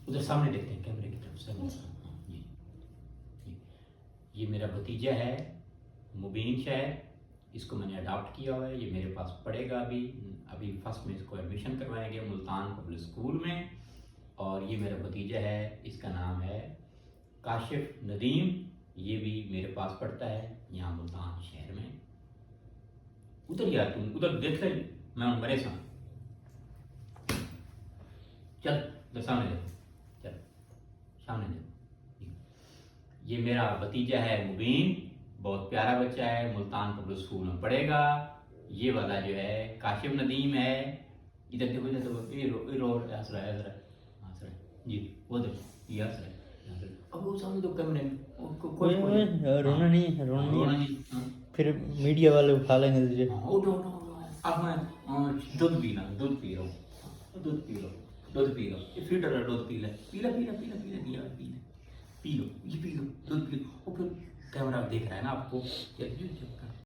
ادھر سامنے دیکھتے ہیں کیمرے کی طرف سے. جی جی یہ میرا بھتیجا ہے مبین شاید، اس کو میں نے اڈاپٹ کیا ہوا ہے. یہ میرے پاس پڑھے گا ابھی فرسٹ میں اس کو ایڈمیشن کروائیں گے ملتان پبلک اسکول میں. اور یہ میرا بھتیجا ہے، اس کا نام ہے کاشف ندیم. یہ بھی میرے پاس پڑھتا ہے یہاں ملتان شہر میں. ادھر یار تم ادھر دیکھ لیں، میں ہوں مرے سامنے. چل ادھر سامنے دیکھو، چل سامنے دیکھو. یہ میرا بھتیجا ہے مبین، بہت پیارا بچہ ہے، ملتان پبلک اسکول میں پڑھے گا. یہ والا جو ہے کاشف ندیم ہے. ادھر دیکھو ادھر دیکھو، یہ رو ہنس رہا ہے ہنس رہا ہے. جی وہ دیکھو یہ ہنس رہا ہے. اب وہ سامنے تو کیمرے میں رونا نہیں ہے، رونا رونا نہیں ہے، نہیں. پھر میڈیا والے اٹھا لیں گے تجھے. اٹھو اٹھو اب میں دودھ پینا، دودھ پی رہا ہوں. دودھ پی لو، دودھ پی لو. یہ فیڈر ہے، دودھ پی لے، پی لے پی لے پی لے پی لے پی لے پی لے پی لو، یہ پی لو دودھ پی لو. وہ پھر کیمرہ دیکھ رہا ہے نا آپ کو.